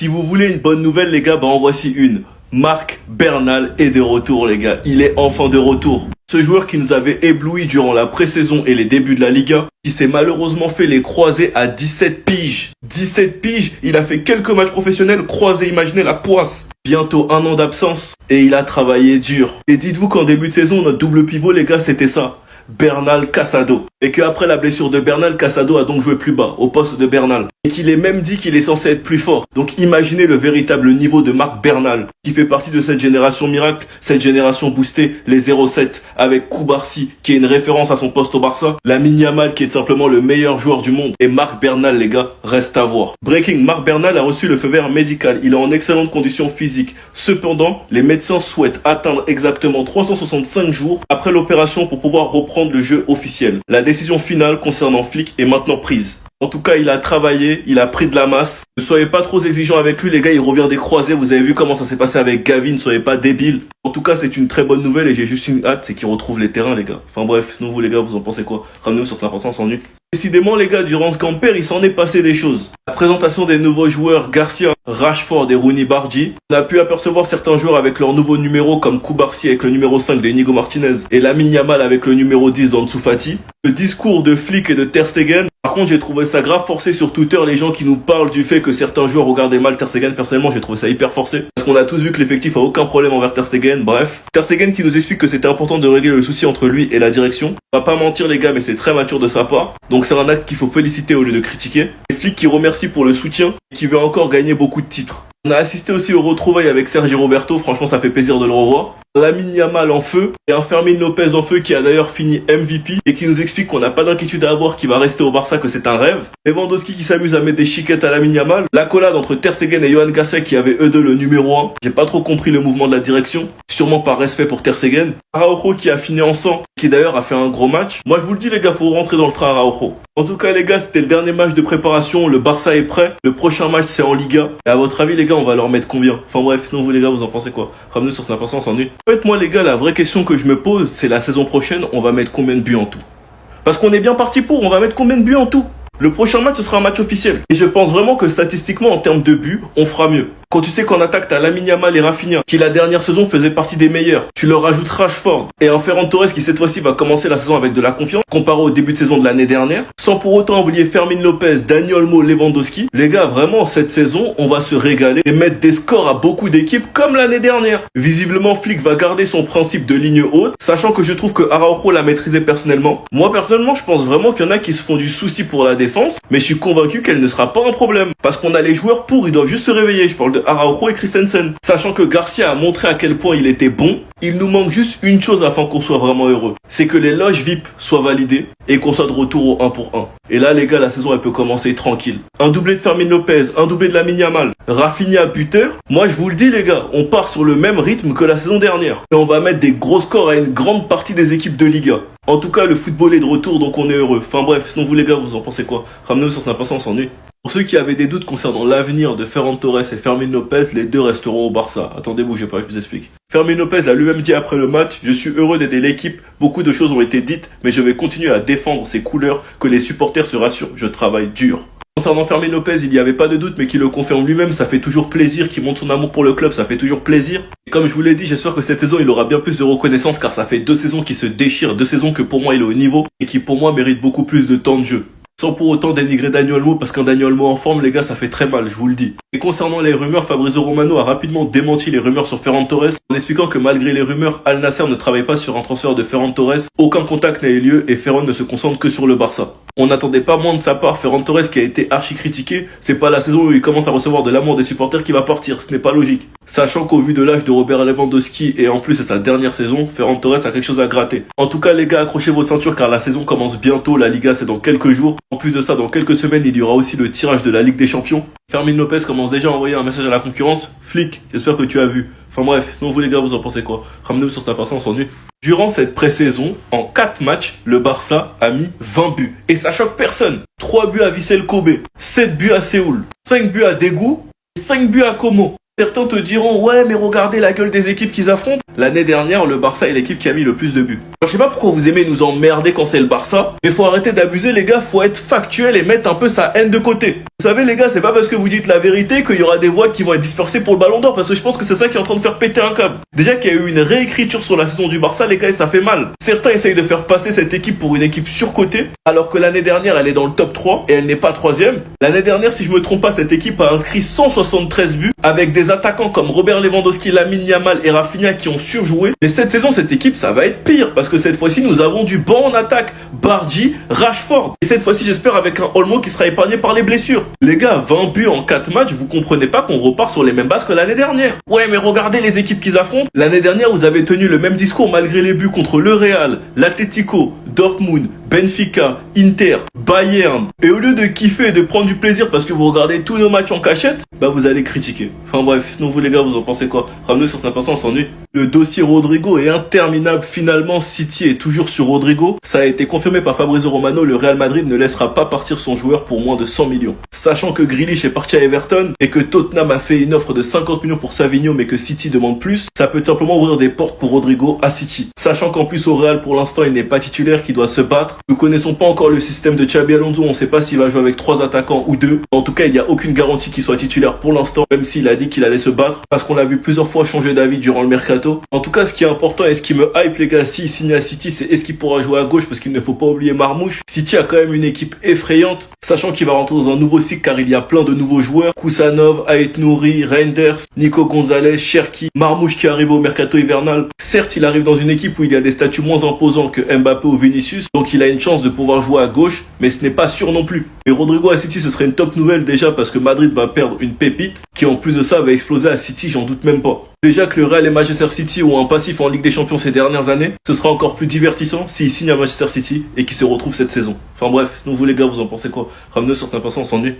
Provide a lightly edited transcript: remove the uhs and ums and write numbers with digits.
Si vous voulez une bonne nouvelle, les gars, en voici une. Marc Bernal est de retour, les gars. Il est enfin de retour. Ce joueur qui nous avait ébloui durant la pré-saison et les débuts de la Liga, qui s'est malheureusement fait les croisés à 17 piges. 17 piges, il a fait quelques matchs professionnels, croisés, imaginez la poisse. Bientôt 1 an d'absence et il a travaillé dur. Et dites-vous qu'en début de saison, notre double pivot, les gars, c'était ça. Bernal Casado. Et qu'après la blessure de Bernal, Casado a donc joué plus bas, au poste de Bernal. Et qu'il est même dit qu'il est censé être plus fort. Donc imaginez le véritable niveau de Marc Bernal, qui fait partie de cette génération miracle, cette génération boostée, les 07, avec Koubarsi, qui est une référence à son poste au Barça, Lamine Yamal, qui est simplement le meilleur joueur du monde, et Marc Bernal, les gars, reste à voir. Breaking, Marc Bernal a reçu le feu vert médical, il est en excellente condition physique. Cependant, les médecins souhaitent atteindre exactement 365 jours après l'opération pour pouvoir reprendre le jeu officiel. La décision finale concernant Flick est maintenant prise. En tout cas, il a travaillé, il a pris de la masse. Ne soyez pas trop exigeants avec lui, les gars, il revient des croisés. Vous avez vu comment ça s'est passé avec Gavi, ne soyez pas débiles. En tout cas, c'est une très bonne nouvelle et j'ai juste une hâte, c'est qu'il retrouve les terrains, les gars. Enfin bref, sinon vous, les gars, vous en pensez quoi? Ramenez-nous sur Snap sans nu. Décidément, les gars, durant ce camper, il s'en est passé des choses. La présentation des nouveaux joueurs, Garcia, Rashford et Rooney Bardi. On a pu apercevoir certains joueurs avec leur nouveau numéro, comme Koubarsi avec le numéro 5 de Inigo Martinez et Lamine Yamal avec le numéro 10 d'Ansu Fati. Le discours de Flick et de Ter Stegen. Par contre, j'ai trouvé ça grave forcé sur Twitter, les gens qui nous parlent du fait que certains joueurs regardaient mal Ter Stegen. Personnellement, j'ai trouvé ça hyper forcé. Parce qu'on a tous vu que l'effectif a aucun problème envers Ter Stegen. Bref. Ter Stegen qui nous explique que c'était important de régler le souci entre lui et la direction. On va pas mentir, les gars, mais c'est très mature de sa part. Donc c'est un acte qu'il faut féliciter au lieu de critiquer. Et Flick qui remercie pour le soutien et qui veut encore gagner beaucoup de titres. On a assisté aussi aux retrouvailles avec Sergi Roberto, franchement ça fait plaisir de le revoir. Lamine Yamal en feu et un Fermin Lopez en feu qui a d'ailleurs fini MVP et qui nous explique qu'on n'a pas d'inquiétude à avoir, qu'il va rester au Barça, que c'est un rêve. Lewandowski qui s'amuse à mettre des chiquettes à Lamine Yamal. L'accolade entre Ter Stegen et Johan Gasset qui avait eux deux le numéro 1. J'ai pas trop compris le mouvement de la direction, sûrement par respect pour Ter Stegen. Araujo qui a fini en sang, qui d'ailleurs a fait un gros match. Moi je vous le dis les gars, faut rentrer dans le train Araujo. En tout cas les gars, c'était le dernier match de préparation, le Barça est prêt. Le prochain match c'est en Liga. Et à votre avis les gars, on va leur mettre combien? Enfin bref, sinon vous les gars, vous en pensez quoi? Ramenez sur Snap sans nu. En fait moi les gars, la vraie question que je me pose, c'est la saison prochaine, on va mettre combien de buts en tout? Parce qu'on est bien parti pour, on va mettre combien de buts en tout? Le prochain match, ce sera un match officiel. Et je pense vraiment que statistiquement, en termes de buts, on fera mieux. Quand tu sais qu'en attaque, t'as Lamine Yamal et Rafinha, qui la dernière saison faisaient partie des meilleurs. Tu leur rajoutes Rashford et un Ferran Torres qui cette fois-ci va commencer la saison avec de la confiance, comparé au début de saison de l'année dernière. Sans pour autant oublier Fermin Lopez, Dani Olmo, Lewandowski. Les gars, vraiment, cette saison, on va se régaler et mettre des scores à beaucoup d'équipes comme l'année dernière. Visiblement, Flick va garder son principe de ligne haute, sachant que je trouve que Araujo l'a maîtrisé personnellement. Moi, personnellement, je pense vraiment qu'il y en a qui se font du souci pour la défense, mais je suis convaincu qu'elle ne sera pas un problème. Parce qu'on a les joueurs pour, ils doivent juste se réveiller. Je parle de Araujo et Christensen. Sachant que Garcia a montré à quel point il était bon, il nous manque juste une chose afin qu'on soit vraiment heureux. C'est que les loges VIP soient validées et qu'on soit de retour au 1 pour 1. Et là les gars, la saison elle peut commencer tranquille. Un doublé de Fermin Lopez, un doublé de Lamine Yamal, Rafinha buteur. Moi je vous le dis les gars, on part sur le même rythme que la saison dernière. Et on va mettre des gros scores à une grande partie des équipes de Liga. En tout cas le football est de retour donc on est heureux. Enfin bref, sinon vous les gars, vous en pensez quoi? Ramenez-nous sur Snap sans s'ennuie. Pour ceux qui avaient des doutes concernant l'avenir de Ferran Torres et Fermin Lopez, les deux resteront au Barça. Attendez, bougez pas, je vous explique. Fermin Lopez l'a lui-même dit après le match, je suis heureux d'aider l'équipe, beaucoup de choses ont été dites, mais je vais continuer à défendre ses couleurs, que les supporters se rassurent, je travaille dur. Concernant Fermin Lopez, il n'y avait pas de doute, mais qu'il le confirme lui-même, ça fait toujours plaisir, qu'il montre son amour pour le club, ça fait toujours plaisir. Et comme je vous l'ai dit, j'espère que cette saison, il aura bien plus de reconnaissance, car ça fait 2 saisons qui se déchirent, 2 saisons que pour moi il est au niveau, et qui pour moi méritent beaucoup plus de temps de jeu. Sans pour autant dénigrer Dani Olmo, parce qu'un Dani Olmo en forme, les gars, ça fait très mal, je vous le dis. Et concernant les rumeurs, Fabrizio Romano a rapidement démenti les rumeurs sur Ferran Torres, en expliquant que malgré les rumeurs, Al Nassr ne travaille pas sur un transfert de Ferran Torres, aucun contact n'a eu lieu et Ferran ne se concentre que sur le Barça. On n'attendait pas moins de sa part. Ferran Torres qui a été archi critiqué, c'est pas la saison où il commence à recevoir de l'amour des supporters qui va partir, ce n'est pas logique. Sachant qu'au vu de l'âge de Robert Lewandowski et en plus c'est sa dernière saison, Ferran Torres a quelque chose à gratter. En tout cas les gars, accrochez vos ceintures car la saison commence bientôt, la Liga c'est dans quelques jours. En plus de ça, dans quelques semaines, il y aura aussi le tirage de la Ligue des Champions. Fermin Lopez commence déjà à envoyer un message à la concurrence. Flick, j'espère que tu as vu. Enfin bref, sinon vous les gars, vous en pensez quoi? Ramenez-vous sur ta personne, on s'ennuie. Durant cette pré-saison, en 4 matchs, le Barça a mis 20 buts. Et ça choque personne. 3 buts à Vissel Kobe, 7 buts à Séoul, 5 buts à Daegu, 5 buts à Como. Certains te diront, ouais, mais regardez la gueule des équipes qu'ils affrontent. L'année dernière, le Barça est l'équipe qui a mis le plus de buts. Alors, je sais pas pourquoi vous aimez nous emmerder quand c'est le Barça, mais faut arrêter d'abuser, les gars, faut être factuel et mettre un peu sa haine de côté. Vous savez, les gars, c'est pas parce que vous dites la vérité qu'il y aura des voix qui vont être dispersées pour le Ballon d'Or, parce que je pense que c'est ça qui est en train de faire péter un câble. Déjà qu'il y a eu une réécriture sur la saison du Barça, les gars, et ça fait mal. Certains essayent de faire passer cette équipe pour une équipe surcotée, alors que l'année dernière, elle est dans le top 3 et elle n'est pas troisième. L'année dernière, si je me trompe pas, cette équipe a inscrit 173 buts, avec des attaquants comme Robert Lewandowski, Lamine Yamal et Rafinha qui ont surjoué. Mais cette saison, cette équipe, ça va être pire, parce que cette fois-ci, nous avons du banc en attaque. Bardi, Rashford. Et cette fois-ci, j'espère avec un Olmo qui sera épargné par les blessures. Les gars, 20 buts en 4 matchs, vous comprenez pas qu'on repart sur les mêmes bases que l'année dernière. Ouais, mais regardez les équipes qu'ils affrontent. L'année dernière, vous avez tenu le même discours malgré les buts contre le Real, l'Atlético, Dortmund, Benfica, Inter, Bayern. Et au lieu de kiffer et de prendre du plaisir parce que vous regardez tous nos matchs en cachette, bah vous allez critiquer. Enfin bref, sinon vous les gars, vous en pensez quoi? Ramenez sur Snap, on s'ennuie. Le dossier Rodrigo est interminable. Finalement, City est toujours sur Rodrigo. Ça a été confirmé par Fabrizio Romano. Le Real Madrid ne laissera pas partir son joueur pour moins de 100 millions. Sachant que Grealish est parti à Everton et que Tottenham a fait une offre de 50 millions pour Savigno mais que City demande plus, ça peut simplement ouvrir des portes pour Rodrigo à City. Sachant qu'en plus au Real pour l'instant il n'est pas titulaire, qu'il doit se battre. Nous connaissons pas encore le système de Xabi Alonso. On ne sait pas s'il va jouer avec 3 attaquants ou 2. En tout cas, il n'y a aucune garantie qu'il soit titulaire pour l'instant, même s'il a dit qu'il allait se battre parce qu'on l'a vu plusieurs fois changer d'avis durant le mercato. En tout cas, ce qui est important et ce qui me hype les gars, s'il signe à City, c'est est-ce qu'il pourra jouer à gauche, parce qu'il ne faut pas oublier Marmouche. City a quand même une équipe effrayante, sachant qu'il va rentrer dans un nouveau cycle car il y a plein de nouveaux joueurs. Kusanov, Ait Nouri, Reinders, Nico Gonzalez, Cherki, Marmouche qui arrive au mercato hivernal. Certes, il arrive dans une équipe où il y a des statuts moins imposants que Mbappé ou Vinicius, donc il a une chance de pouvoir jouer à gauche, mais ce n'est pas sûr non plus. Et Rodrigo à City, ce serait une top nouvelle déjà parce que Madrid va perdre une pépite qui en plus de ça va exploser à City, j'en doute même pas. Déjà que le Real et Manchester City ont un passif en Ligue des Champions ces dernières années, ce sera encore plus divertissant s'ils signent à Manchester City et qu'ils se retrouvent cette saison. Enfin bref, sinon vous les gars, vous en pensez quoi? Ramenez sur Snap, on s'ennuie.